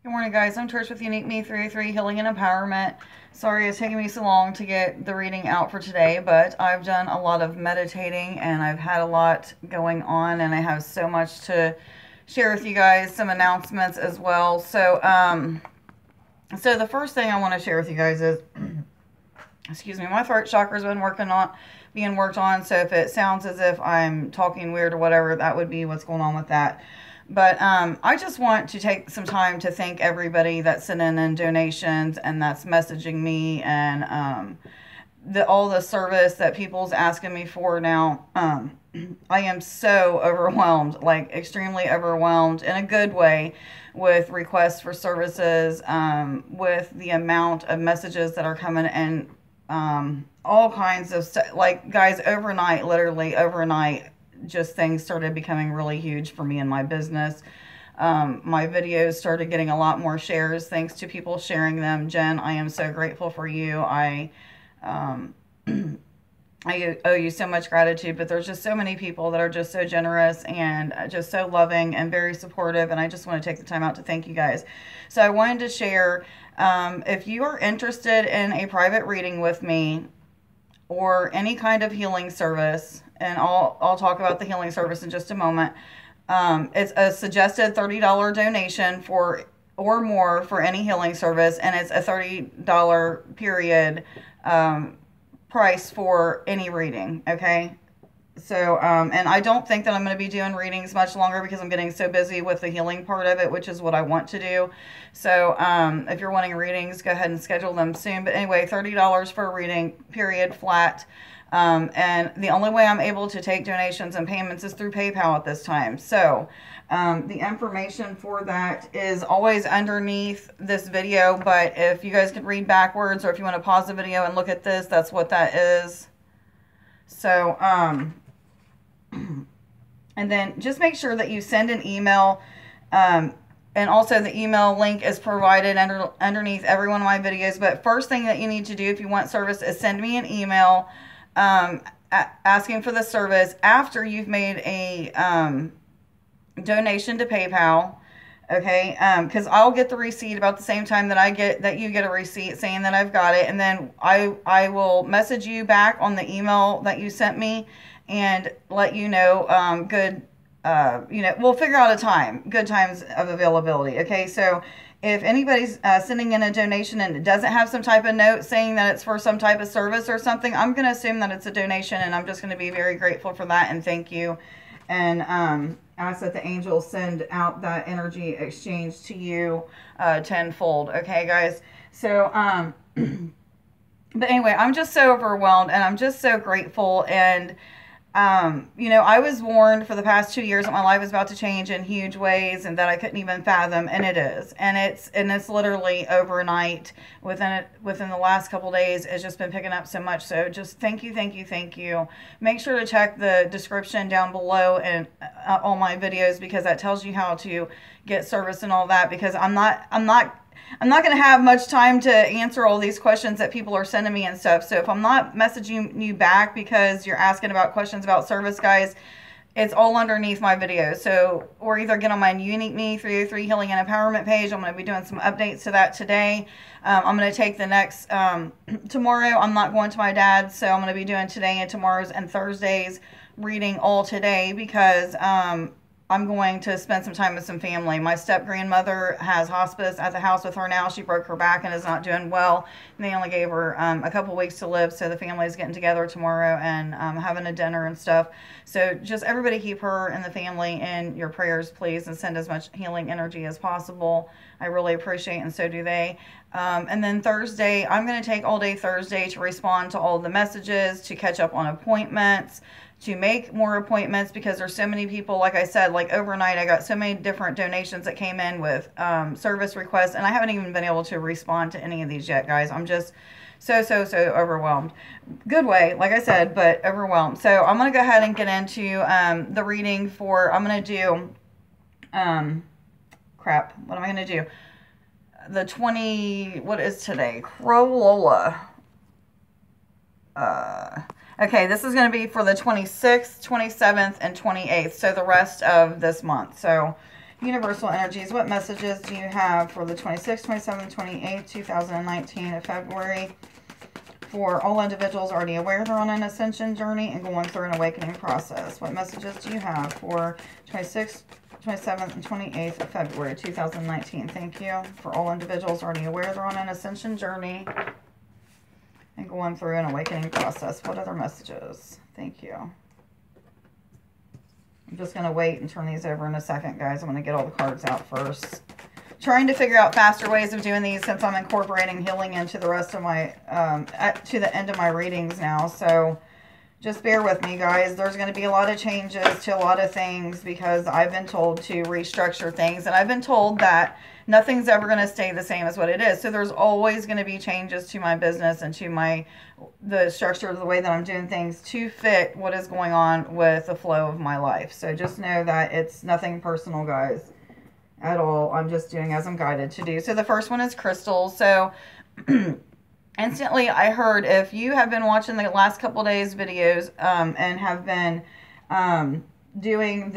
Good morning, guys. I'm Trish with Unique Me 303 Healing and Empowerment. Sorry it's taking me so long to get the reading out for today, but I've done a lot of meditating and I've had a lot going on, and I have so much to share with you guys, some announcements as well. So the first thing I want to share with you guys is, excuse me, my throat chakra's been being worked on. So if it sounds as if I'm talking weird or whatever, that would be what's going on with that. But I just want to take some time to thank everybody that's sent in donations and that's messaging me, and all the service that people's asking me for now. I am so overwhelmed, like extremely overwhelmed in a good way, with requests for services, with the amount of messages that are coming in, all kinds of stuff. Like, guys, overnight, literally overnight, just things started becoming really huge for me in my business. My videos started getting a lot more shares thanks to people sharing them. Jen, I am so grateful for you. Um, I owe you so much gratitude, but there's just so many people that are just so generous and just so loving and very supportive, and I just want to take the time out to thank you guys. So I wanted to share, if you are interested in a private reading with me or any kind of healing service, and I'll talk about the healing service in just a moment. It's a suggested $30 donation for or more for any healing service, and it's a $30 period price for any reading. Okay. So, and I don't think that I'm going to be doing readings much longer because I'm getting so busy with the healing part of it, which is what I want to do. So, if you're wanting readings, go ahead and schedule them soon. But anyway, $30 for a reading, period, flat. And the only way I'm able to take donations and payments is through PayPal at this time. So, the information for that is always underneath this video. But if you guys can read backwards, or if you want to pause the video and look at this, that's what that is. So, and then just make sure that you send an email. And also the email link is provided underneath every one of my videos. But first thing that you need to do if you want service is send me an email asking for the service after you've made a donation to PayPal. Okay, because I'll get the receipt about the same time that you get a receipt saying that I've got it, and then I will message you back on the email that you sent me and let you know we'll figure out a time, good times of availability. Okay, so if anybody's sending in a donation and it doesn't have some type of note saying that it's for some type of service or something, I'm going to assume that it's a donation, and I'm just going to be very grateful for that and thank you. And ask that the angels send out that energy exchange to you tenfold. Okay, guys? So, but anyway, I'm just so overwhelmed and I'm just so grateful. And, I was warned for the past 2 years that my life is about to change in huge ways and that I couldn't even fathom, and it is. And it's literally overnight. Within the last couple days, it's just been picking up so much. So just thank you, thank you, thank you. Make sure to check the description down below and all my videos, because that tells you how to get service and all that, because I'm not going to have much time to answer all these questions that people are sending me and stuff. So if I'm not messaging you back because you're asking about questions about service, guys, it's all underneath my videos. So, or either get on my Unique Me 303 Healing and Empowerment page. I'm going to be doing some updates to that today. I'm going to take the next, tomorrow, I'm not going to my dad's, so I'm going to be doing today and tomorrow's and Thursday's reading all today, because, I'm going to spend some time with some family. My step-grandmother has hospice at the house with her now. She broke her back and is not doing well. And they only gave her a couple weeks to live, so the family is getting together tomorrow and having a dinner and stuff. So just everybody keep her and the family in your prayers, please, and send as much healing energy as possible. I really appreciate it, and so do they. And then Thursday, I'm going to take all day Thursday to respond to all the messages, to catch up on appointments, to make more appointments, because there's so many people. Like I said, like overnight, I got so many different donations that came in with service requests, and I haven't even been able to respond to any of these yet, guys. I'm just so overwhelmed. Good way, like I said, but overwhelmed. So I'm going to go ahead and get into the reading for, I'm going to do, crap, what am I going to do? The 20, what is today? Crolola. Okay, this is going to be for the 26th, 27th, and 28th, so the rest of this month. So Universal energies, what messages do you have for the 26th, 27th, 28th, 2019 of February for all individuals already aware they're on an ascension journey and going through an awakening process? What messages do you have for 26th, 27th, and 28th of February 2019? Thank you. For all individuals already aware they're on an ascension journey and going through an awakening process. What other messages? Thank you. I'm just going to wait and turn these over in a second, guys. I'm going to get all the cards out first. Trying to figure out faster ways of doing these since I'm incorporating healing into the rest of my, to the end of my readings now. So just bear with me, guys. There's going to be a lot of changes to a lot of things because I've been told to restructure things. And I've been told that nothing's ever going to stay the same as what it is. So there's always going to be changes to my business and to the structure of the way that I'm doing things to fit what is going on with the flow of my life. So just know that it's nothing personal, guys, at all. I'm just doing as I'm guided to do. So the first one is crystals. So instantly I heard, if you have been watching the last couple days videos and have been doing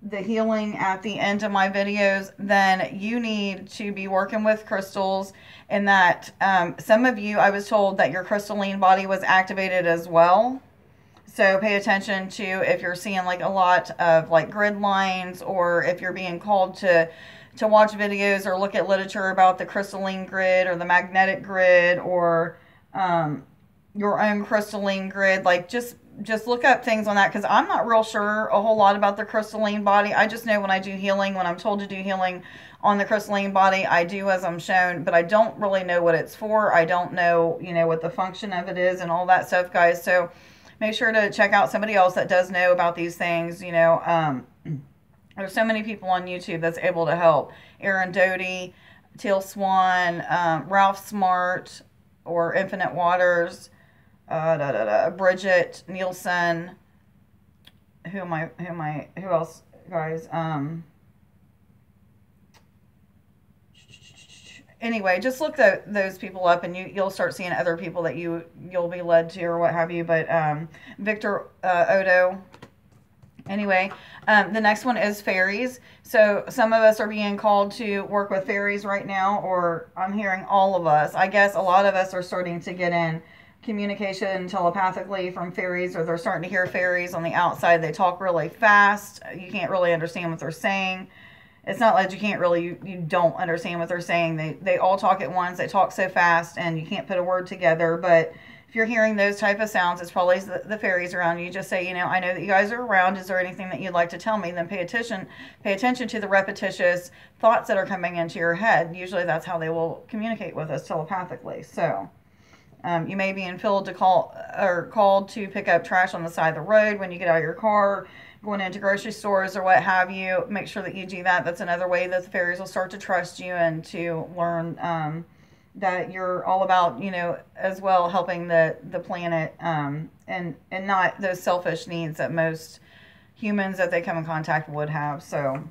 the healing at the end of my videos, then you need to be working with crystals. And that some of you, I was told that your crystalline body was activated as well. So pay attention to if you're seeing like a lot of like grid lines, or if you're being called to watch videos or look at literature about the crystalline grid or the magnetic grid, or your own crystalline grid. Like just look up things on that, because I'm not real sure a whole lot about the crystalline body. I just know when I do healing, when I'm told to do healing on the crystalline body, I do as I'm shown, but I don't really know what it's for. I don't know, what the function of it is and all that stuff, guys. So make sure to check out somebody else that does know about these things. There's so many people on YouTube that's able to help. Aaron Doty, Teal Swan, Ralph Smart, or Infinite Waters, Bridget Nielsen. Who else, guys? Anyway, just look those people up, and you'll start seeing other people that you'll be led to, or what have you. But Victor Odo. Anyway, the next one is fairies. So some of us are being called to work with fairies right now, or I'm hearing all of us. I guess a lot of us are starting to get in communication telepathically from fairies, or they're starting to hear fairies on the outside. They talk really fast. You can't really understand what they're saying. It's not like you don't understand what they're saying. They all talk at once. They talk so fast, and you can't put a word together. But if you're hearing those type of sounds, it's probably the fairies around you. Just say, I know that you guys are around. Is there anything that you'd like to tell me? Then pay attention to the repetitious thoughts that are coming into your head. Usually that's how they will communicate with us telepathically. So you may be called to pick up trash on the side of the road when you get out of your car, going into grocery stores or what have you. Make sure that you do that. That's another way that the fairies will start to trust you and to learn that you're all about, as well, helping the planet and not those selfish needs that most humans that they come in contact would have. So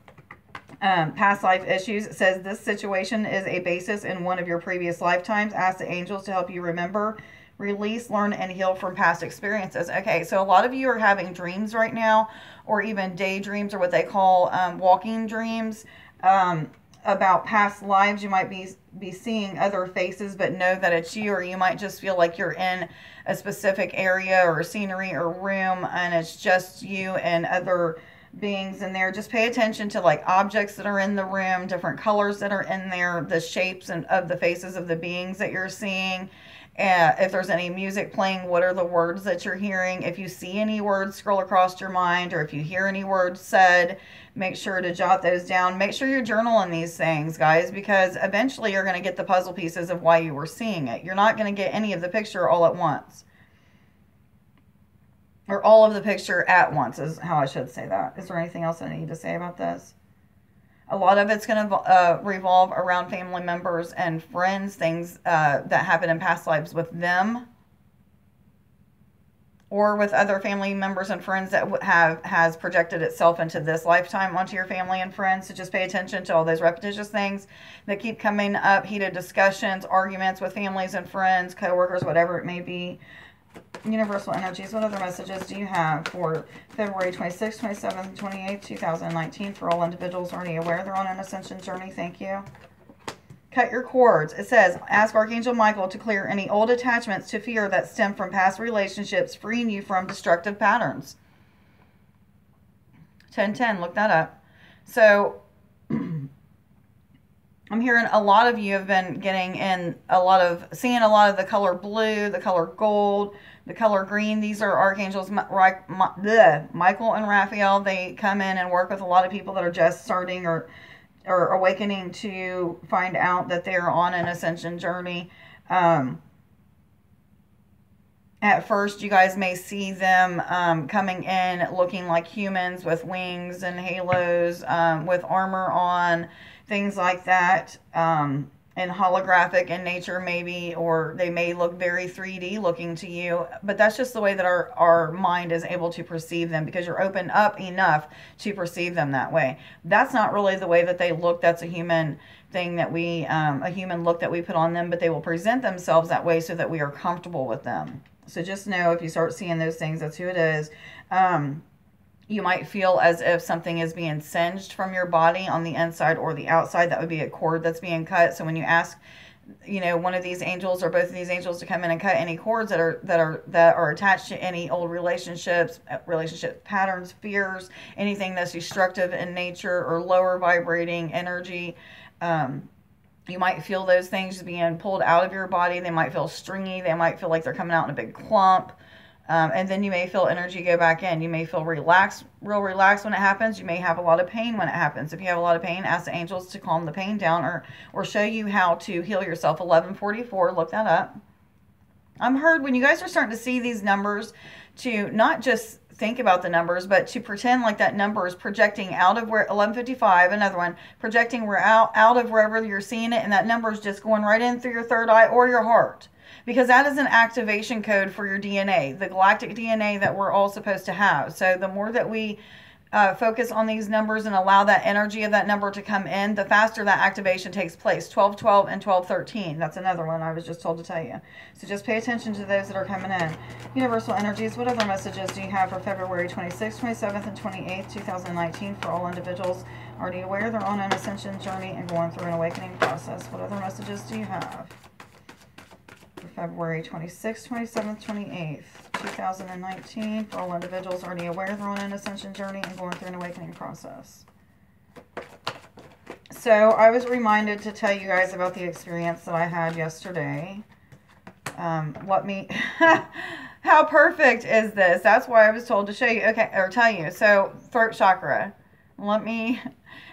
past life issues. It says this situation is a basis in one of your previous lifetimes. Ask the angels to help you remember, release, learn, and heal from past experiences. Okay, so a lot of you are having dreams right now, or even daydreams, or what they call walking dreams, about past lives. You might be seeing other faces, but know that it's you, or you might just feel like you're in a specific area or scenery or room, and it's just you and other beings in there. Just pay attention to like objects that are in the room, different colors that are in there, the shapes of the faces of the beings that you're seeing. If there's any music playing, what are the words that you're hearing? If you see any words scroll across your mind, or if you hear any words said, make sure to jot those down. Make sure you're journaling these things, guys, because eventually you're going to get the puzzle pieces of why you were seeing it. You're not going to get any of the picture all at once. Or all of the picture at once is how I should say that. Is there anything else I need to say about this? A lot of it's going to revolve around family members and friends, things that happen in past lives with them, or with other family members and friends that has projected itself into this lifetime onto your family and friends. So just pay attention to all those repetitious things that keep coming up, heated discussions, arguments with families and friends, coworkers, whatever it may be. Universal energies, what other messages do you have for February 26th, 27th, and 28th, 2019 for all individuals already aware they're on an ascension journey? Thank you. Cut your cords. It says, ask Archangel Michael to clear any old attachments to fear that stem from past relationships, freeing you from destructive patterns. 1010, look that up. So, I'm hearing a lot of you have been getting in seeing a lot of the color blue, the color gold, the color green. These are Archangels Michael and Raphael. They come in and work with a lot of people that are just starting or awakening to find out that they're on an ascension journey. At first, you guys may see them coming in looking like humans with wings and halos, with armor on, things like that, and holographic in nature maybe, or they may look very 3D looking to you. But that's just the way that our mind is able to perceive them, because you're opened up enough to perceive them that way. That's not really the way that they look. That's a human thing that a human look that we put on them, but they will present themselves that way so that we are comfortable with them. So just know, if you start seeing those things, that's who it is. You might feel as if something is being singed from your body on the inside or the outside. That would be a cord that's being cut. So when you ask, one of these angels or both of these angels to come in and cut any cords that are attached to any old relationships, relationship patterns, fears, anything that's destructive in nature or lower vibrating energy, you might feel those things being pulled out of your body. They might feel stringy. They might feel like they're coming out in a big clump. And then you may feel energy go back in. You may feel real relaxed when it happens. You may have a lot of pain when it happens. If you have a lot of pain, ask the angels to calm the pain down or show you how to heal yourself. 1144, look that up. I'm heard when you guys are starting to see these numbers, to not just think about the numbers, but to pretend like that number is projecting out of where 1155, another one, projecting out of wherever you're seeing it, and that number is just going right in through your third eye or your heart. Because that is an activation code for your DNA, the galactic DNA that we're all supposed to have. So the more that we focus on these numbers and allow that energy of that number to come in, the faster that activation takes place. 1212 and 1213. That's another one I was just told to tell you. So just pay attention to those that are coming in. Universal energies, what other messages do you have for February 26th, 27th, and 28th, 2019 for all individuals already aware they're on an ascension journey and going through an awakening process? What other messages do you have for February 26th, 27th, 28th, 2019 for all individuals already aware they're on an ascension journey and going through an awakening process? So I was reminded to tell you guys about the experience that I had yesterday. How perfect is this? That's why I was told to show you, okay, or tell you. So throat chakra.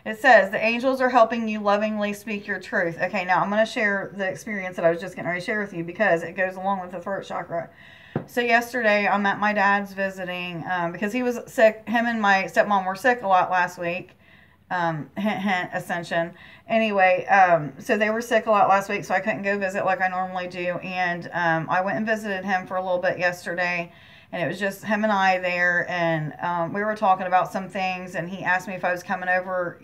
It says, the angels are helping you lovingly speak your truth. Okay, now I'm going to share the experience that I was just getting ready to share with you, because it goes along with the throat chakra. So yesterday, I'm at my dad's visiting, because he was sick. Him and my stepmom were sick a lot last week. Hint, hint, Ascension. Anyway, so they were sick a lot last week, so I couldn't go visit like I normally do. And I went and visited him for a little bit yesterday. And it was just him and I there, and we were talking about some things, and he asked me if I was coming over,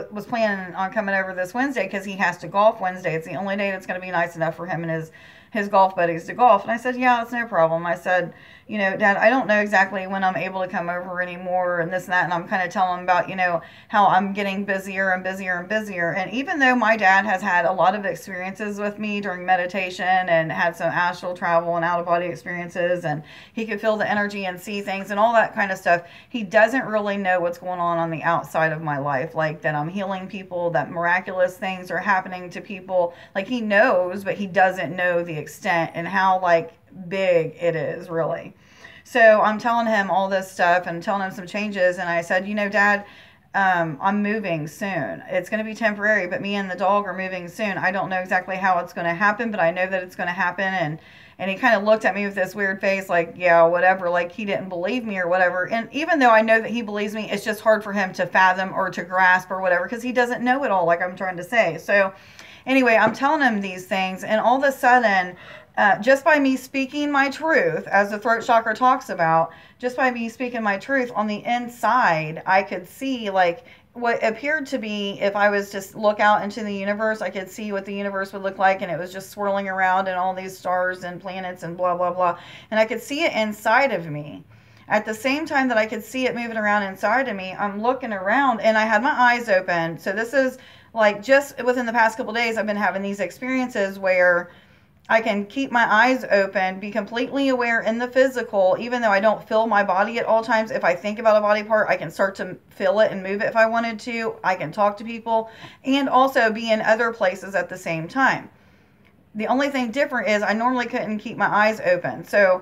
was planning on coming over this Wednesday, because he has to golf Wednesday. It's the only day that's going to be nice enough for him and his golf buddies to golf. And I said, yeah, it's no problem. I said, Dad, I don't know exactly when I'm able to come over anymore, and this and that. And I'm kind of telling him about, how I'm getting busier and busier and busier. And even though my dad has had a lot of experiences with me during meditation and had some astral travel and out-of-body experiences, and he could feel the energy and see things and all that kind of stuff, he doesn't really know what's going on the outside of my life, like that I'm healing people, that miraculous things are happening to people. Like, he knows, but he doesn't know the extent and how, big it is, really. So I'm telling him all this stuff and telling him some changes, and I said, Dad, I'm moving soon. It's going to be temporary, but me and the dog are moving soon. I don't know exactly how it's going to happen, but I know that it's going to happen. And he kind of looked at me with this weird face, like, yeah, whatever, like he didn't believe me or whatever. And even though I know that he believes me, it's just hard for him to fathom or to grasp or whatever, because he doesn't know it all, like I'm trying to say. So anyway, I'm telling him these things, and all of a sudden, just by me speaking my truth, as the throat chakra talks about, just by me speaking my truth on the inside, I could see what appeared to be, if I was just look out into the universe, I could see what the universe would look like, and it was just swirling around and all these stars and planets and blah, blah, blah. And I could see it inside of me. At the same time that I could see it moving around inside of me, I'm looking around and I had my eyes open. So this is like just within the past couple days, I've been having these experiences where I can keep my eyes open, be completely aware in the physical, even though I don't feel my body at all times. If I think about a body part, I can start to feel it and move it if I wanted to. I can talk to people and also be in other places at the same time. The only thing different is I normally couldn't keep my eyes open. So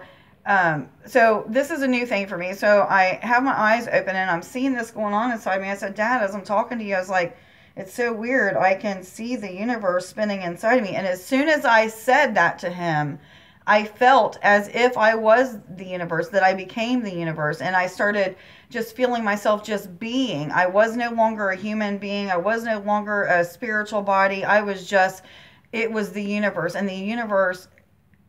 this is a new thing for me. So I have my eyes open and I'm seeing this going on inside me. I said, Dad, as I'm talking to you, I was like, it's so weird. I can see the universe spinning inside of me. And as soon as I said that to him, I felt as if I was the universe, that I became the universe. And I started just feeling myself just being. I was no longer a human being. I was no longer a spiritual body. I was just, it was the universe. And the universe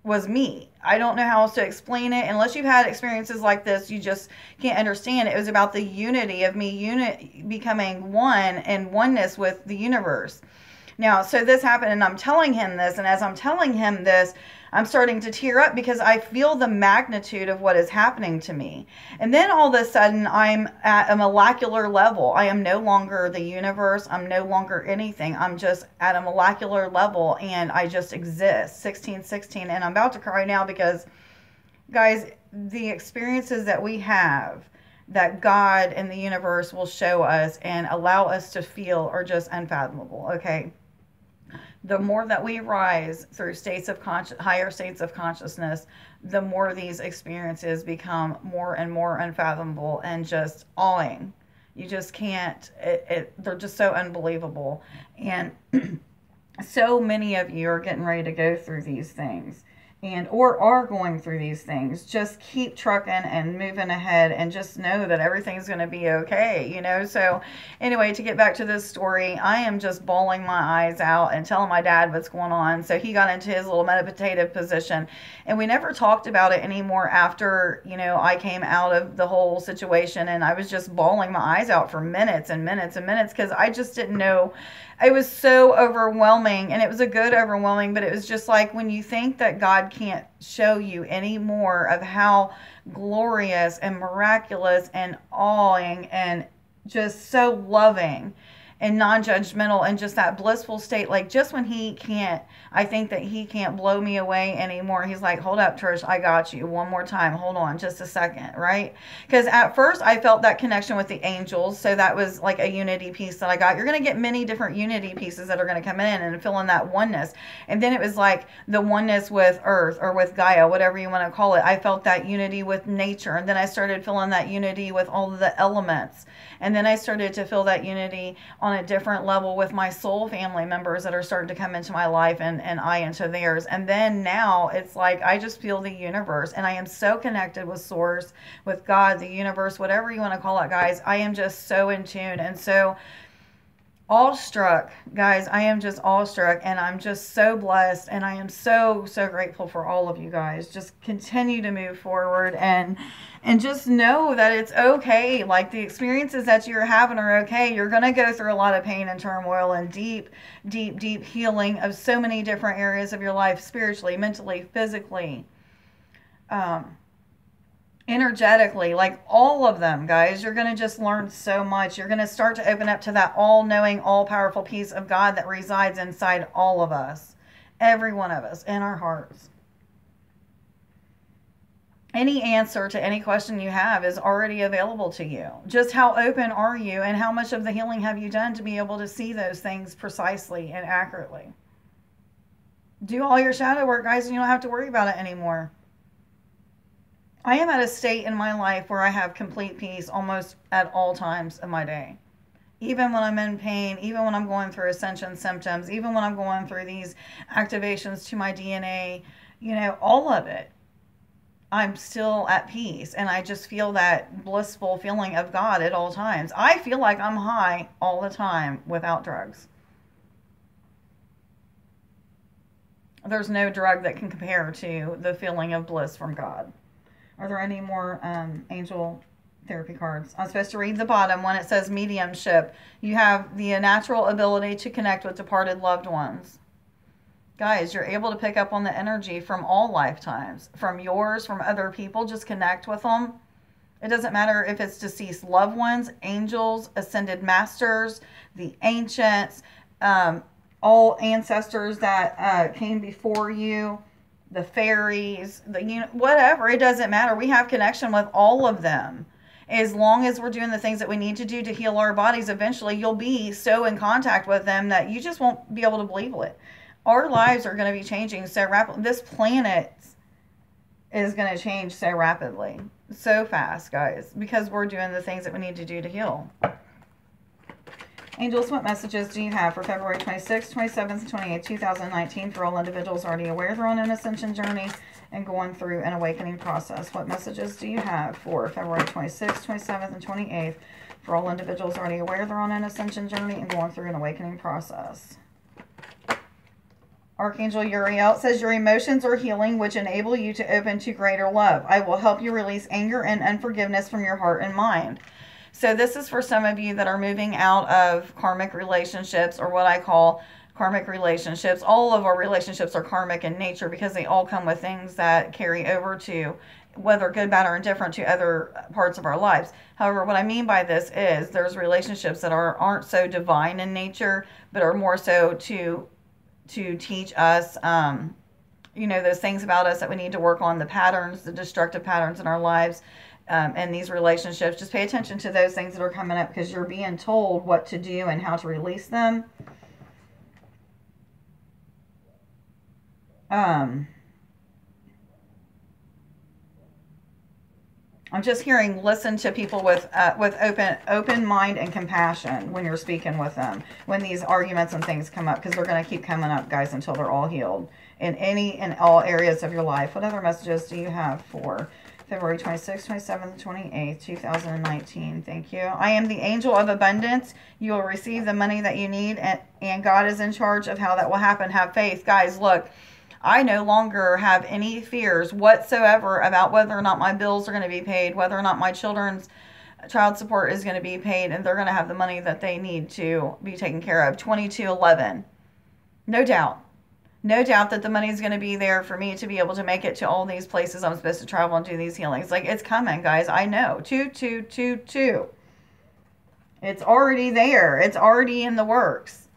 was me. I don't know how else to explain it. Unless you've had experiences like this, you just can't understand. It was about the unity of me becoming one and oneness with the universe. Now, so this happened and I'm telling him this, and as I'm telling him this, I'm starting to tear up because I feel the magnitude of what is happening to me. And then all of a sudden, I'm at a molecular level. I am no longer the universe. I'm no longer anything. I'm just at a molecular level and I just exist. 1616. And I'm about to cry now because, guys, the experiences that we have that God and the universe will show us and allow us to feel are just unfathomable, okay? The more that we rise through states of higher states of consciousness, the more these experiences become more and more unfathomable and just awing. You just can't, they're just so unbelievable. And so many of you are getting ready to go through these things. Or are going through these things. Just keep trucking and moving ahead and just know that everything's going to be okay, you know. So anyway, to get back to this story, I am just bawling my eyes out and telling my dad what's going on. So he got into his little meditative position and we never talked about it anymore after, you know, I came out of the whole situation, and I was just bawling my eyes out for minutes and minutes and minutes because I just didn't know. It was so overwhelming, and it was a good overwhelming, but it was just like when you think that God can't show you any more of how glorious and miraculous and awing and just so loving and non-judgmental and just that blissful state. Like just when he can't, I think that he can't blow me away anymore. He's like, hold up, Trish, I got you. One more time. Hold on just a second, right? Because at first I felt that connection with the angels. So that was like a unity piece that I got. You're going to get many different unity pieces that are going to come in and fill in that oneness. And then it was like the oneness with Earth or with Gaia, whatever you want to call it. I felt that unity with nature. And then I started feeling that unity with all of the elements. And then I started to feel that unity on a different level with my soul family members that are starting to come into my life and I into theirs. And then now it's like I just feel the universe, and I am so connected with Source, with God, the universe, whatever you want to call it, guys. I am just so in tune and so awestruck, guys. I am just awestruck, and I'm just so blessed, and I am so grateful for all of you guys. Just continue to move forward and just know that it's okay. Like the experiences that you're having are okay. You're going to go through a lot of pain and turmoil and deep healing of so many different areas of your life, spiritually, mentally, physically, energetically, like all of them, guys. You're going to just learn so much. You're going to start to open up to that all-knowing, all-powerful piece of God that resides inside all of us, every one of us, in our hearts. Any answer to any question you have is already available to you. Just how open are you, and how much of the healing have you done to be able to see those things precisely and accurately? Do all your shadow work, guys, and you don't have to worry about it anymore. I am at a state in my life where I have complete peace almost at all times of my day. Even when I'm in pain, even when I'm going through ascension symptoms, even when I'm going through these activations to my DNA, you know, all of it, I'm still at peace. And I just feel that blissful feeling of God at all times. I feel like I'm high all the time without drugs. There's no drug that can compare to the feeling of bliss from God. Are there any more angel Therapy cards. I'm supposed to read the bottom when it says mediumship. You have the natural ability to connect with departed loved ones. Guys, you're able to pick up on the energy from all lifetimes, from yours, from other people. Just connect with them. It doesn't matter if it's deceased loved ones, angels, ascended masters, the ancients, all ancestors that came before you, the fairies, whatever. It doesn't matter. We have connection with all of them. As long as we're doing the things that we need to do to heal our bodies, eventually you'll be so in contact with them that you just won't be able to believe it. Our lives are going to be changing so rapidly. This planet is going to change so rapidly, so fast, guys, because we're doing the things that we need to do to heal. Angels, what messages do you have for February 26th, 27th, and 28th, 2019 for all individuals already aware they're on an ascension journey and going through an awakening process? What messages do you have for February 26th, 27th, and 28th for all individuals already aware they're on an ascension journey and going through an awakening process? Archangel Uriel says, your emotions are healing, which enable you to open to greater love. I will help you release anger and unforgiveness from your heart and mind. So this is for some of you that are moving out of karmic relationships, or what I call karmic relationships. All of our relationships are karmic in nature because they all come with things that carry over to, whether good, bad, or indifferent, to other parts of our lives. However, what I mean by this is there's relationships that aren't so divine in nature, but are more so to teach us, those things about us that we need to work on, the patterns, the destructive patterns in our lives. And these relationships, just pay attention to those things that are coming up, because you're being told what to do and how to release them. I'm just hearing, listen to people with open mind and compassion when you're speaking with them, when these arguments and things come up, because they're going to keep coming up, guys, until they're all healed in all areas of your life. What other messages do you have for February 26th, 27th, 28th, 2019. Thank you. I am the angel of abundance. You will receive the money that you need, and God is in charge of how that will happen. Have faith. Guys, look, I no longer have any fears whatsoever about whether or not my bills are going to be paid, whether or not my children's child support is going to be paid, and they're going to have the money that they need to be taken care of. 2211. No doubt. No doubt that the money is going to be there for me to be able to make it to all these places I'm supposed to travel and do these healings. Like, it's coming, guys. I know. 2222. It's already there. It's already in the works.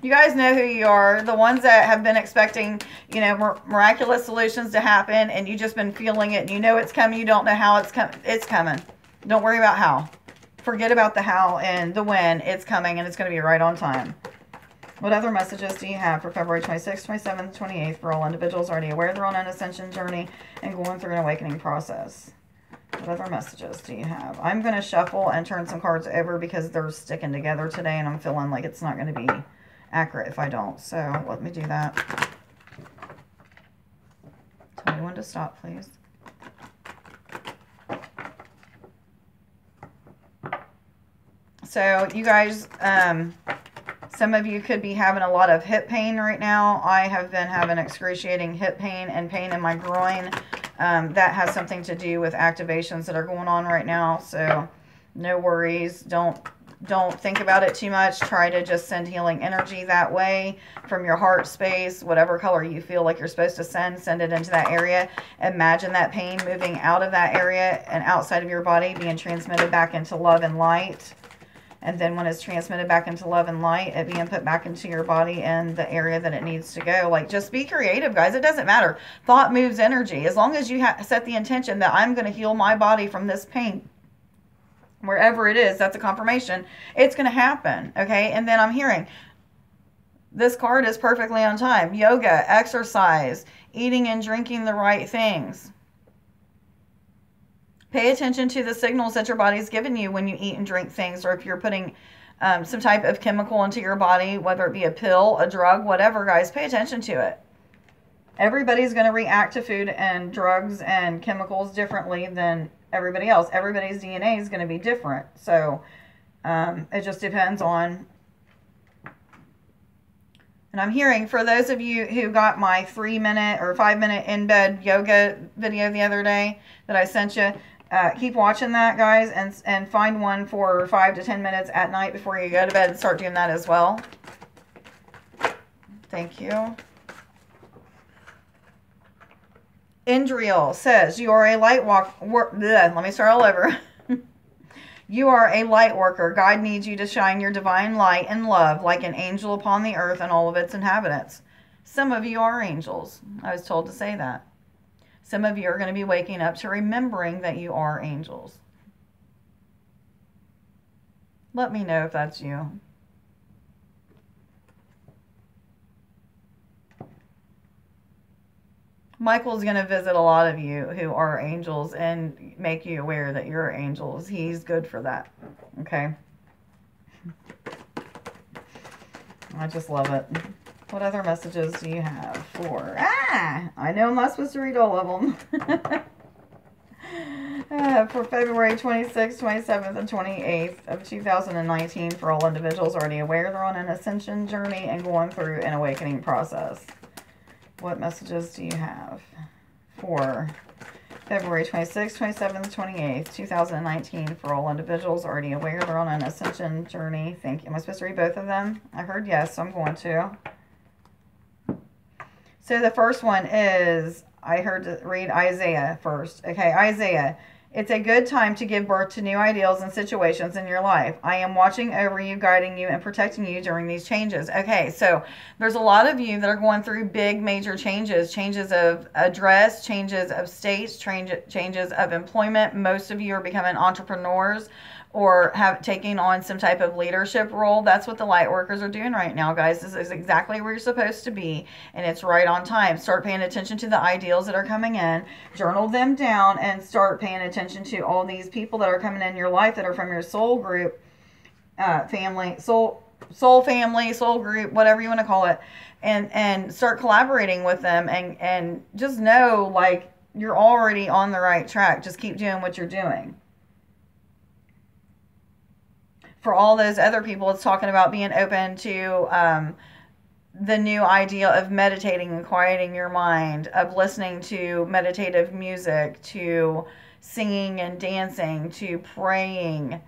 You guys know who you are. The ones that have been expecting, miraculous solutions to happen, and you've just been feeling it, and you know it's coming. You don't know how it's coming. It's coming. Don't worry about how. Forget about the how and the when. It's coming, and it's going to be right on time. What other messages do you have for February 26th, 27th, 28th for all individuals already aware they're on an ascension journey and going through an awakening process? What other messages do you have? I'm going to shuffle and turn some cards over because they're sticking together today, and I'm feeling like it's not going to be accurate if I don't. So let me do that. Tell me when to stop, please. So you guys, some of you could be having a lot of hip pain right now. I have been having excruciating hip pain and pain in my groin. That has something to do with activations that are going on right now. So no worries. Don't think about it too much. Try to just send healing energy that way from your heart space. Whatever color you feel like you're supposed to send it into that area. Imagine that pain moving out of that area and outside of your body, being transmitted back into love and light. And then when it's transmitted back into love and light, it being put back into your body and the area that it needs to go. Like, just be creative, guys. It doesn't matter. Thought moves energy. As long as you set the intention that I'm going to heal my body from this pain, wherever it is, that's a confirmation. It's going to happen, okay? And then I'm hearing, this card is perfectly on time. Yoga, exercise, eating and drinking the right things. Pay attention to the signals that your body's giving you when you eat and drink things, or if you're putting some type of chemical into your body, whether it be a pill, a drug, whatever, guys, pay attention to it. Everybody's going to react to food and drugs and chemicals differently than everybody else. Everybody's DNA is going to be different. So it just depends on And I'm hearing, for those of you who got my 3-minute or 5-minute in-bed yoga video the other day that I sent you, keep watching that, guys, and find one for 5 to 10 minutes at night before you go to bed and start doing that as well. Thank you. Indriel says, you are a light let me start all over. You are a light worker. God needs you to shine your divine light and love like an angel upon the earth and all of its inhabitants. Some of you are angels. I was told to say that. Some of you are going to be waking up to remembering that you are angels. Let me know if that's you. Michael's going to visit a lot of you who are angels and make you aware that you're angels. He's good for that. Okay? I just love it. What other messages do you have for... I know I'm not supposed to read all of them. For February 26th, 27th, and 28th of 2019 for all individuals already aware they're on an ascension journey and going through an awakening process. What messages do you have for February 26th, 27th, 28th, 2019 for all individuals already aware they're on an ascension journey? Thank you. Am I supposed to read both of them? I heard yes, so I'm going to. So the first one is, I heard to read Isaiah first. Okay, Isaiah. It's a good time to give birth to new ideals and situations in your life. I am watching over you, guiding you, and protecting you during these changes. Okay, so there's a lot of you that are going through big, major changes. Changes of address, changes of states, changes of employment. Most of you are becoming entrepreneurs or have taken on some type of leadership role. That's what the light workers are doing right now, guys. This is exactly where you're supposed to be, and it's right on time. Start paying attention to the ideals that are coming in, journal them down, and start paying attention to all these people that are coming in your life that are from your soul group, family, soul family, soul group, whatever you want to call it, and start collaborating with them, and just know, like, you're already on the right track. Just keep doing what you're doing. For all those other people, it's talking about being open to the new idea of meditating and quieting your mind, of listening to meditative music, to singing and dancing, to praying,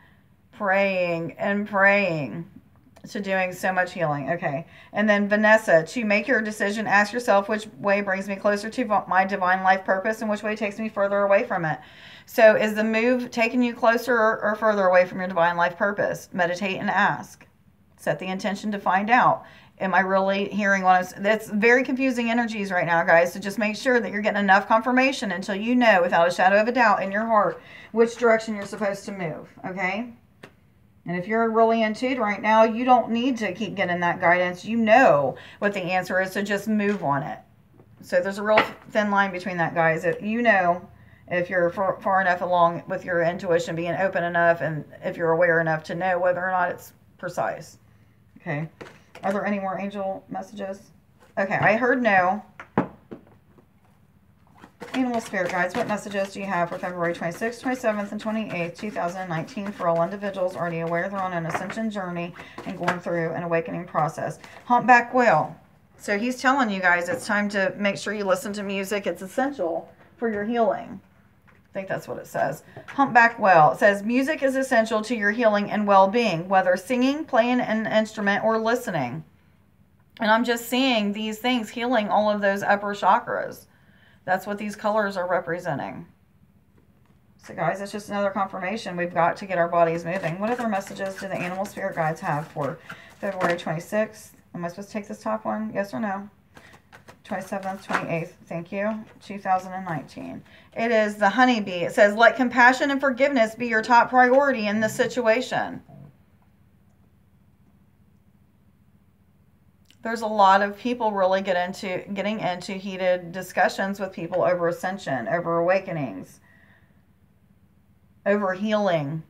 to doing so much healing. Okay. And then Vanessa, to make your decision, ask yourself which way brings me closer to my divine life purpose and which way takes me further away from it. So is the move taking you closer or further away from your divine life purpose? Meditate and ask. Set the intention to find out. Am I really hearing what I'm... That's very confusing energies right now, guys. So just make sure that you're getting enough confirmation until you know without a shadow of a doubt in your heart which direction you're supposed to move. Okay? And if you're really in tune right now, you don't need to keep getting that guidance. You know what the answer is, so just move on it. So there's a real thin line between that, guys. You know if you're far enough along with your intuition being open enough, and if you're aware enough to know whether or not it's precise. Okay. Are there any more angel messages? Okay, I heard no. Animal spirit guides, what messages do you have for February 26th, 27th, and 28th, 2019 for all individuals already aware they're on an ascension journey and going through an awakening process? Humpback whale. So he's telling you guys it's time to make sure you listen to music. It's essential for your healing. I think that's what it says. Humpback whale. It says music is essential to your healing and well-being, whether singing, playing an instrument, or listening. And I'm just seeing these things healing all of those upper chakras. That's what these colors are representing. So guys, it's just another confirmation. We've got to get our bodies moving. What other messages do the animal spirit guides have for February 26th? Am I supposed to take this top one? Yes or no? 27th, 28th, thank you, 2019. It is the honeybee. It says, let compassion and forgiveness be your top priority in this situation. There's a lot of people really getting into heated discussions with people over ascension, over awakenings, over healing.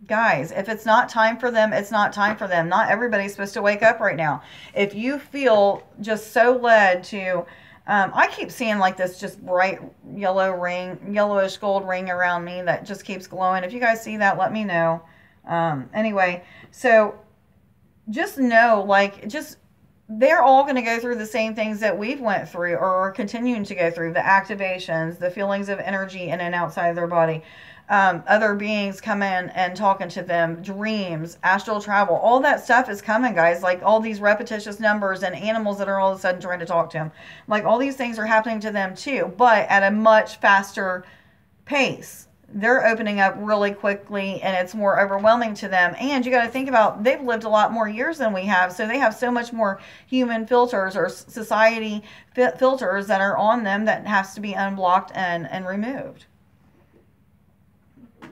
Guys, if it's not time for them, it's not time for them. Not everybody's supposed to wake up right now. If you feel just so led to, I keep seeing like this just bright yellow ring, yellowish gold ring around me that just keeps glowing. If you guys see that, let me know. Anyway, so just know, like, just they're all going to go through the same things that we've went through or are continuing to go through. The activations, the feelings of energy in and outside of their body. Other beings come in and talking to them, dreams, astral travel, all that stuff is coming, guys. Like all these repetitious numbers and animals that are all of a sudden trying to talk to them. Like all these things are happening to them too, but at a much faster pace. They're opening up really quickly and it's more overwhelming to them. And you got to think about, they've lived a lot more years than we have. So they have so much more human filters or society filters that are on them that has to be unblocked and removed.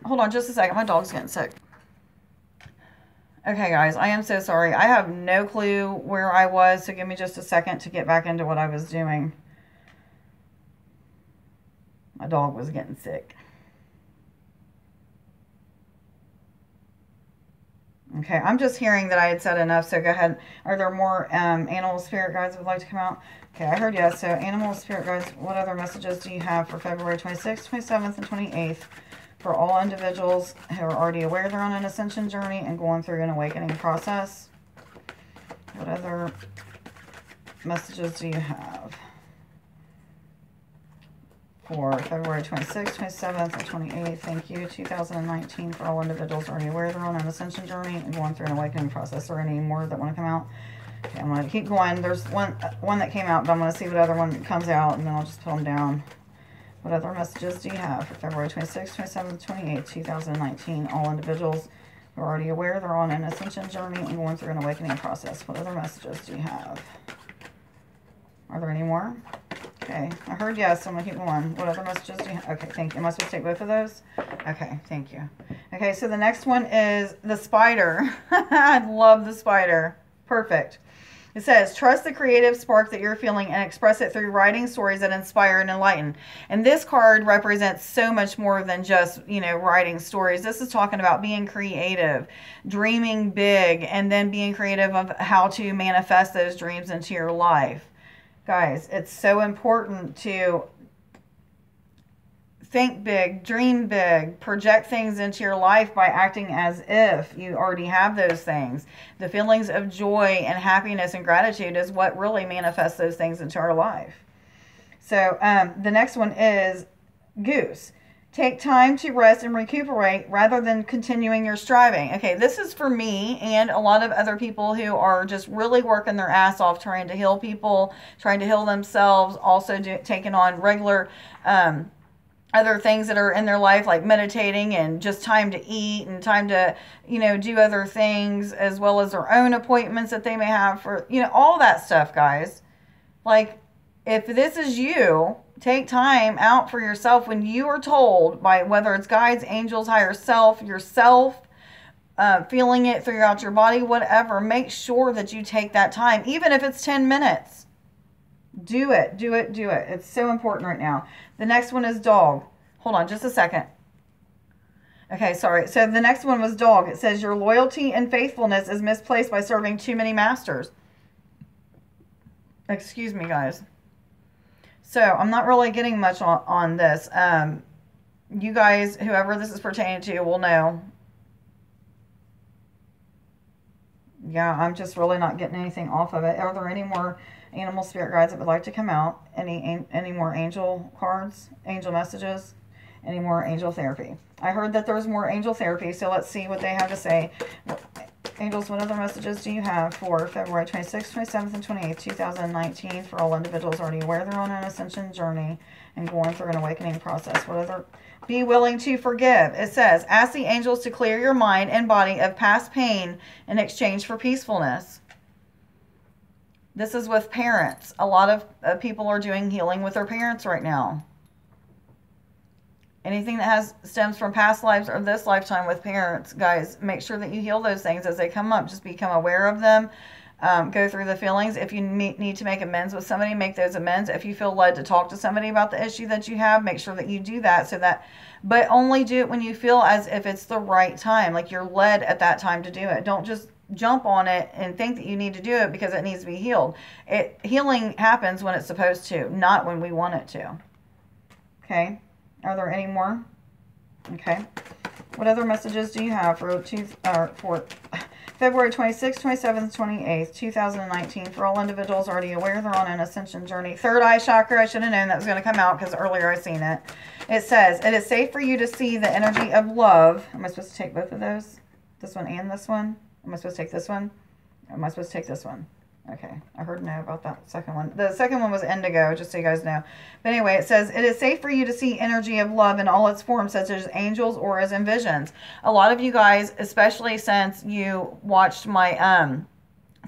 Hold on just a second. My dog's getting sick. Okay, guys, I am so sorry. I have no clue where I was, so give me just a second to get back into what I was doing. My dog was getting sick. Okay, I'm just hearing that I had said enough, so go ahead. Are there more animal spirit guides that would like to come out? Okay, I heard yes. So animal spirit guides, what other messages do you have for February 26th, 27th, and 28th? For all individuals who are already aware they're on an ascension journey and going through an awakening process. What other messages do you have for February 26th, 27th, and 28th? Thank you. 2019 for all individuals already aware they're on an ascension journey and going through an awakening process. Are any more that want to come out? Okay, I'm going to keep going. There's one that came out, but I'm going to see what other one comes out, and then I'll just put them down. What other messages do you have for February 26th, 27th, 28th, 2019? All individuals who are already aware they're on an ascension journey and going through an awakening process. What other messages do you have? Are there any more? Okay, I heard yes, so I'm going to keep going. What other messages do you have? Okay, thank you. Am I supposed to take both of those? Okay, thank you. Okay, so the next one is the spider. I love the spider. Perfect. It says, trust the creative spark that you're feeling and express it through writing stories that inspire and enlighten. And this card represents so much more than just, you know, writing stories. This is talking about being creative, dreaming big, and then being creative of how to manifest those dreams into your life. Guys, it's so important to think big, dream big, project things into your life by acting as if you already have those things. The feelings of joy and happiness and gratitude is what really manifests those things into our life. So the next one is Goose. Take time to rest and recuperate rather than continuing your striving. Okay, this is for me and a lot of other people who are just really working their ass off trying to heal people, trying to heal themselves, also taking on regular other things that are in their life, like meditating and just time to eat and time to, you know, do other things, as well as their own appointments that they may have for, you know, all that stuff, guys. Like, if this is you, take time out for yourself when you are told by whether it's guides, angels, higher self, yourself, feeling it throughout your body, whatever. Make sure that you take that time, even if it's 10 minutes. Do it, do it, do it. It's so important right now. The next one is dog. Hold on just a second. Okay, sorry. So the next one was dog. It says your loyalty and faithfulness is misplaced by serving too many masters. Excuse me, guys. So I'm not really getting much on this. You guys, whoever this is pertaining to, will know. Yeah, I'm just really not getting anything off of it. Are there any more animal spirit guides that would like to come out? Any more angel cards, angel messages, any more angel therapy? I heard that there's more angel therapy, so let's see what they have to say. Angels, what other messages do you have for February 26th, 27th, and 28th, 2019 for all individuals already aware they're on an ascension journey and going through an awakening process? What other? Be willing to forgive. It says, ask the angels to clear your mind and body of past pain in exchange for peacefulness. This is with parents. A lot of people are doing healing with their parents right now. Anything that stems from past lives or this lifetime with parents, guys, make sure that you heal those things as they come up. Just become aware of them. Go through the feelings. If you need to make amends with somebody, make those amends. If you feel led to talk to somebody about the issue that you have, make sure that you do that. But only do it when you feel as if it's the right time, like you're led at that time to do it. Don't just jump on it and think that you need to do it because it needs to be healed. Healing happens when it's supposed to, not when we want it to. Okay. Are there any more? Okay. What other messages do you have for February 26th, 27th, 28th, 2019. For all individuals already aware, they're on an ascension journey. Third eye chakra. I should have known that was going to come out because earlier I seen it. It says, it is safe for you to see the energy of love. Am I supposed to take both of those? This one and this one? Am I supposed to take this one? Or am I supposed to take this one? Okay, I heard no about that second one. The second one was indigo, just so you guys know. But anyway, it says, it is safe for you to see energy of love in all its forms, such as angels, auras, and visions. A lot of you guys, especially since you watched my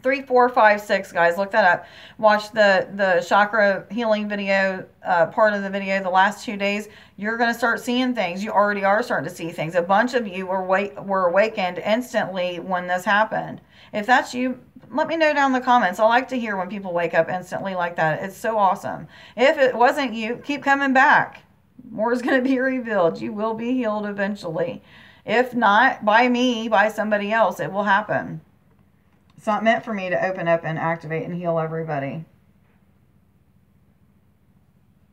3, 4, 5, 6, guys, look that up. Watch the chakra healing video, part of the video the last 2 days. You're going to start seeing things. You already are starting to see things. A bunch of you were awakened instantly when this happened. If that's you, let me know down in the comments. I like to hear when people wake up instantly like that. It's so awesome. If it wasn't you, keep coming back. More is going to be revealed. You will be healed eventually. If not by me, by somebody else, it will happen. It's not meant for me to open up and activate and heal everybody.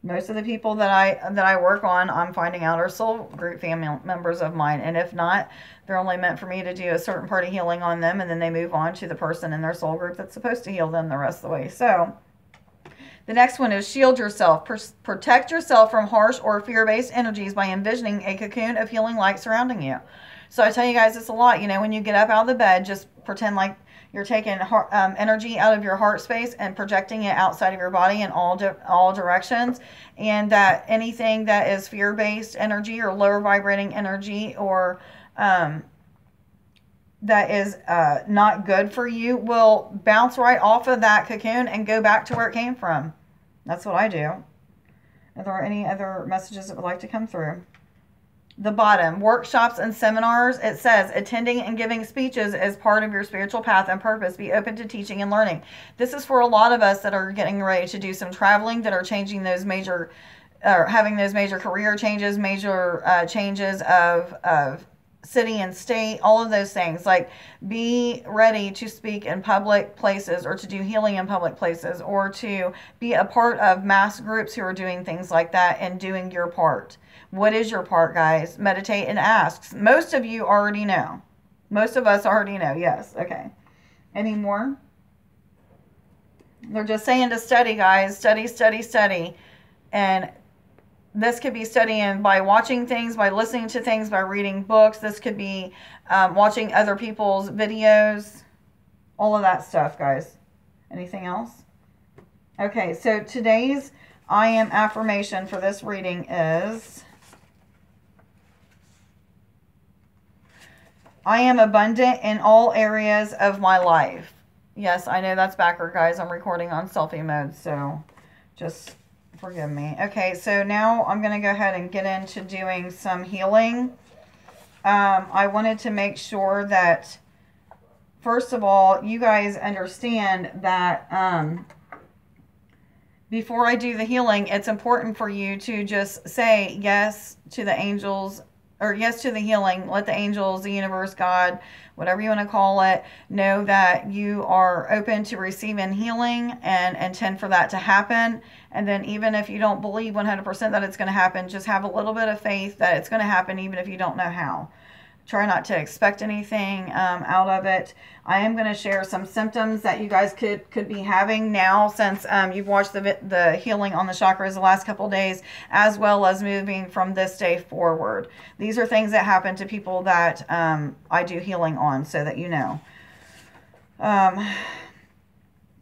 Most of the people that I work on, I'm finding out, are soul group family members of mine. And if not, they're only meant for me to do a certain part of healing on them. And then they move on to the person in their soul group that's supposed to heal them the rest of the way. So the next one is shield yourself. Protect yourself from harsh or fear-based energies by envisioning a cocoon of healing light surrounding you. So I tell you guys this a lot. You know, when you get up out of the bed, just pretend like you're taking energy out of your heart space and projecting it outside of your body in all directions. And that anything that is fear-based energy or lower vibrating energy or that is not good for you will bounce right off of that cocoon and go back to where it came from. That's what I do. Are there any other messages that would like to come through? The bottom, workshops and seminars, it says, attending and giving speeches is part of your spiritual path and purpose. Be open to teaching and learning. This is for a lot of us that are getting ready to do some traveling, that are changing those major, or having those major career changes, major changes of city and state, all of those things. Like, be ready to speak in public places or to do healing in public places or to be a part of mass groups who are doing things like that and doing your part. What is your part, guys? Meditate and ask. Most of you already know. Most of us already know. Yes. Okay. Any more? They're just saying to study, guys. Study, study, study. And this could be studying by watching things, by listening to things, by reading books. This could be watching other people's videos. All of that stuff, guys. Anything else? Okay, so today's I am affirmation for this reading is, I am abundant in all areas of my life. Yes, I know that's backward, guys. I'm recording on selfie mode, so just forgive me. Okay, so now I'm going to go ahead and get into doing some healing. I wanted to make sure that, first of all, you guys understand that before I do the healing, it's important for you to just say yes to the angels, or yes to the healing. Let the angels, the universe, God, whatever you want to call it, know that you are open to receiving healing and intend for that to happen. And then even if you don't believe 100% that it's going to happen, just have a little bit of faith that it's going to happen even if you don't know how. Try not to expect anything out of it. I am going to share some symptoms that you guys could be having now, since you've watched the healing on the chakras the last couple days, as well as moving from this day forward. These are things that happen to people that I do healing on, so that you know.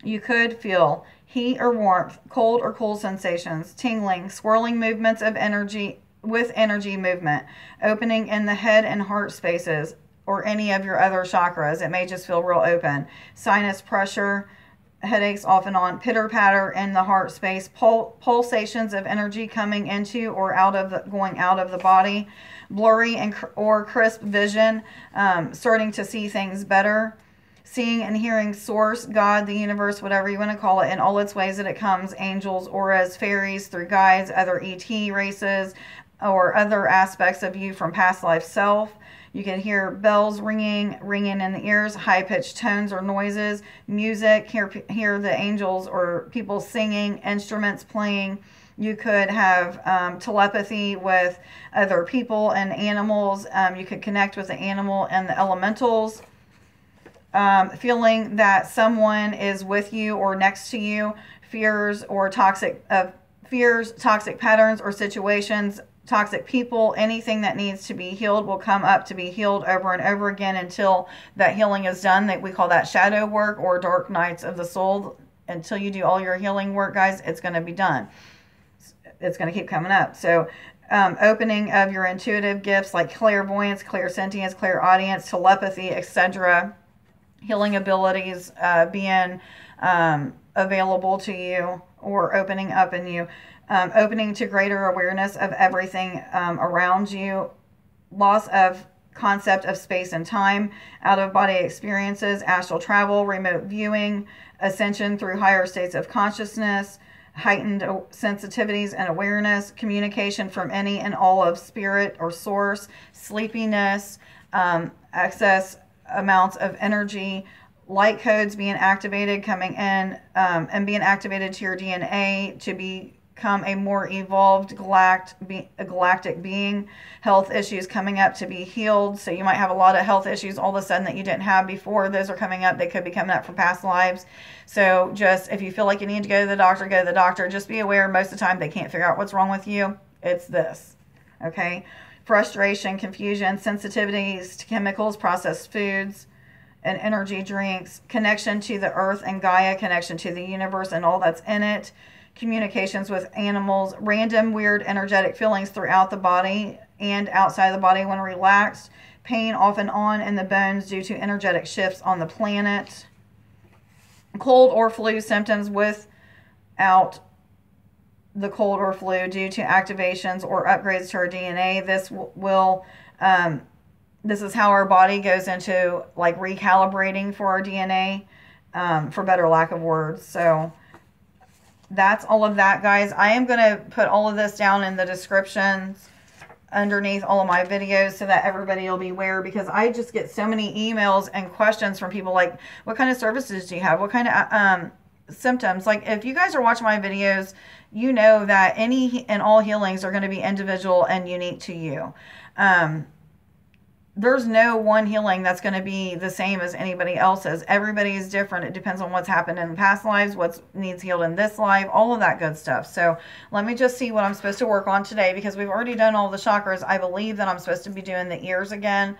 You could feel heat or warmth, cold or cool sensations, tingling, swirling movements of energy with energy movement, opening in the head and heart spaces or any of your other chakras. It may just feel real open. Sinus pressure, headaches off and on, pitter patter in the heart space, pulsations of energy coming into or going out of the body, blurry or crisp vision, starting to see things better. Seeing and hearing source, God, the universe, whatever you want to call it, in all its ways that it comes, angels, auras, fairies, through guides, other ET races, or other aspects of you from past life self. You can hear bells ringing in the ears, high-pitched tones or noises, music, hear the angels or people singing, instruments playing. You could have telepathy with other people and animals. You could connect with the animal and the elementals. feeling that someone is with you or next to you, fears, toxic patterns or situations, toxic people, anything that needs to be healed will come up to be healed over and over again until that healing is done. That we call that shadow work or dark nights of the soul. Until you do all your healing work, guys, it's going to be done. It's going to keep coming up. So opening of your intuitive gifts like clairvoyance, clairsentience, clairaudience, telepathy, etc. Healing abilities being available to you or opening up in you. Opening to greater awareness of everything around you. Loss of concept of space and time. Out-of-body experiences, astral travel, remote viewing, ascension through higher states of consciousness, heightened sensitivities and awareness, communication from any and all of spirit or source, sleepiness, excess amounts of energy, light codes being activated, coming in and being activated to your DNA to become a more evolved galactic being, health issues coming up to be healed. So you might have a lot of health issues all of a sudden that you didn't have before. Those are coming up. They could be coming up from past lives. So just if you feel like you need to go to the doctor, go to the doctor. Just be aware most of the time they can't figure out what's wrong with you. It's this. Okay? Frustration, confusion, sensitivities to chemicals, processed foods, and energy drinks, connection to the earth and Gaia, connection to the universe and all that's in it, communications with animals, random weird energetic feelings throughout the body and outside the body when relaxed, pain off and on in the bones due to energetic shifts on the planet, cold or flu symptoms without the cold or flu due to activations or upgrades to our DNA. This is how our body goes into like recalibrating for our DNA, for better lack of words. So that's all of that, guys. I am going to put all of this down in the descriptions underneath all of my videos so that everybody will be aware, because I just get so many emails and questions from people like, what kind of services do you have? What kind of symptoms? Like, if you guys are watching my videos, you know that any and all healings are going to be individual and unique to you. There's no one healing that's going to be the same as anybody else's. Everybody is different. It depends on what's happened in past lives, what needs healed in this life, all of that good stuff. So let me just see what I'm supposed to work on today, because we've already done all the chakras. I believe that I'm supposed to be doing the ears again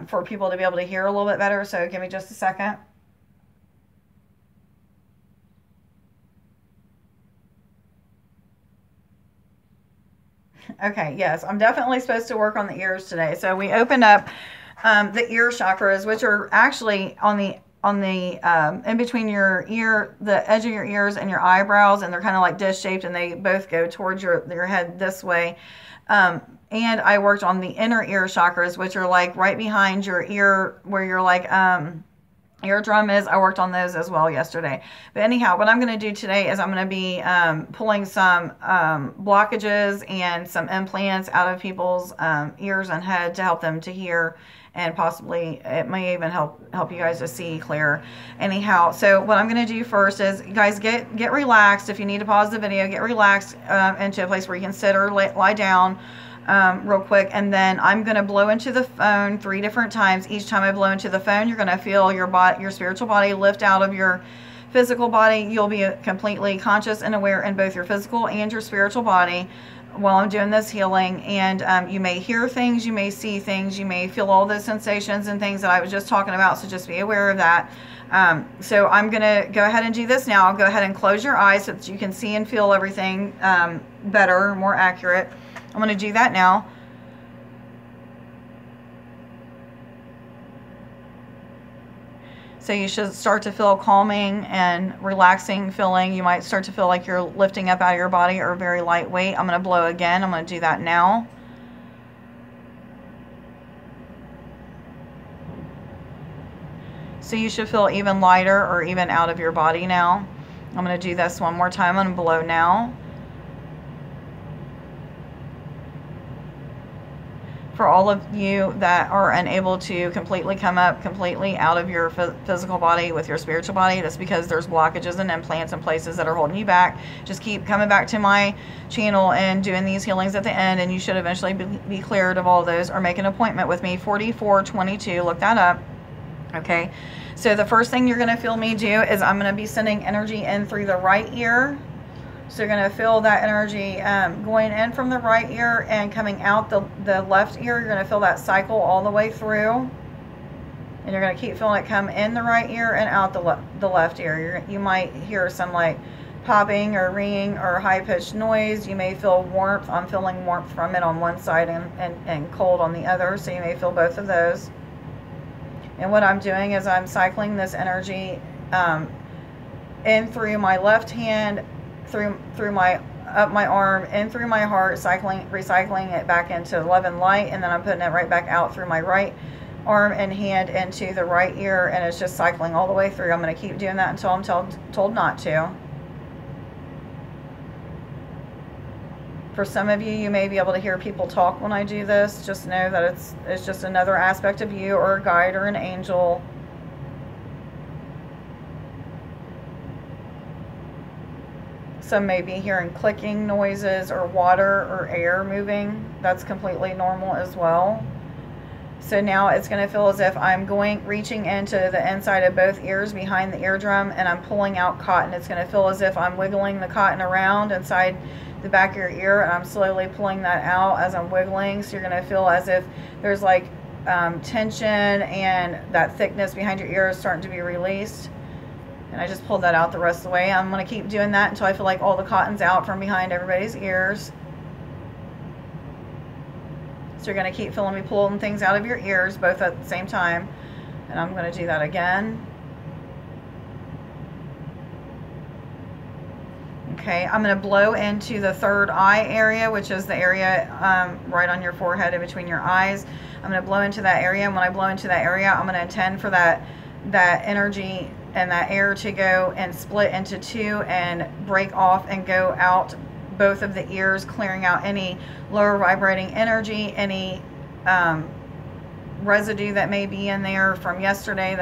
for people to be able to hear a little bit better. So give me just a second. Okay, yes, I'm definitely supposed to work on the ears today. So we open up the ear chakras, which are actually on the in between your ear, the edge of your ears and your eyebrows, and they're kind of like disc shaped, and they both go towards your head this way. And I worked on the inner ear chakras, which are like right behind your ear, where you're like eardrum is. I worked on those as well yesterday. But anyhow, what I'm going to do today is I'm going to be pulling some blockages and some implants out of people's ears and head to help them to hear, and possibly it may even help you guys to see clear. Anyhow, so what I'm going to do first is, guys, get relaxed. If you need to pause the video, get relaxed into a place where you can sit or lie down real quick, and then I'm going to blow into the phone 3 different times. Each time I blow into the phone, you're going to feel your spiritual body lift out of your physical body. You'll be completely conscious and aware in both your physical and your spiritual body while I'm doing this healing. And you may hear things, you may see things, you may feel all those sensations and things that I was just talking about, so just be aware of that. So I'm going to go ahead and do this now. I'll go ahead and close your eyes so that you can see and feel everything better, more accurate. I'm going to do that now. So you should start to feel calming and relaxing feeling. You might start to feel like you're lifting up out of your body or very lightweight. I'm going to blow again. I'm going to do that now. So you should feel even lighter or even out of your body now. I'm going to do this one more time. I'm going to blow now. For all of you that are unable to completely come up completely out of your physical body with your spiritual body, that's because there's blockages and implants and places that are holding you back. Just keep coming back to my channel and doing these healings at the end, and you should eventually be cleared of all those, or make an appointment with me. 4422, look that up. Okay, so the first thing you're going to feel me do is I'm going to be sending energy in through the right ear. So you're going to feel that energy going in from the right ear and coming out the left ear. You're going to feel that cycle all the way through. And you're going to keep feeling it come in the right ear and out the left ear. You might hear some like popping or ringing or high-pitched noise. You may feel warmth. I'm feeling warmth from it on one side and cold on the other. So you may feel both of those. And what I'm doing is I'm cycling this energy in through my left hand, through my up my arm, in through my heart, recycling it back into love and light, and then I'm putting it right back out through my right arm and hand into the right ear, and it's just cycling all the way through. I'm going to keep doing that until I'm told not to. For some of you, you may be able to hear people talk when I do this. Just know that it's just another aspect of you, or a guide, or an angel. Some may be hearing clicking noises or water or air moving. That's completely normal as well. So now it's going to feel as if I'm reaching into the inside of both ears behind the eardrum, and I'm pulling out cotton. It's going to feel as if I'm wiggling the cotton around inside the back of your ear, and I'm slowly pulling that out as I'm wiggling. So you're going to feel as if there's like tension, and that thickness behind your ear is starting to be released. And I just pulled that out the rest of the way. I'm going to keep doing that until I feel like all the cotton's out from behind everybody's ears. So you're going to keep feeling me pulling things out of your ears both at the same time. And I'm going to do that again. Okay, I'm going to blow into the third eye area, which is the area right on your forehead in between your eyes. I'm going to blow into that area, and when I blow into that area, I'm going to intend for that energy and that air to go and split into two and break off and go out both of the ears, clearing out any lower vibrating energy, any residue that may be in there from yesterday.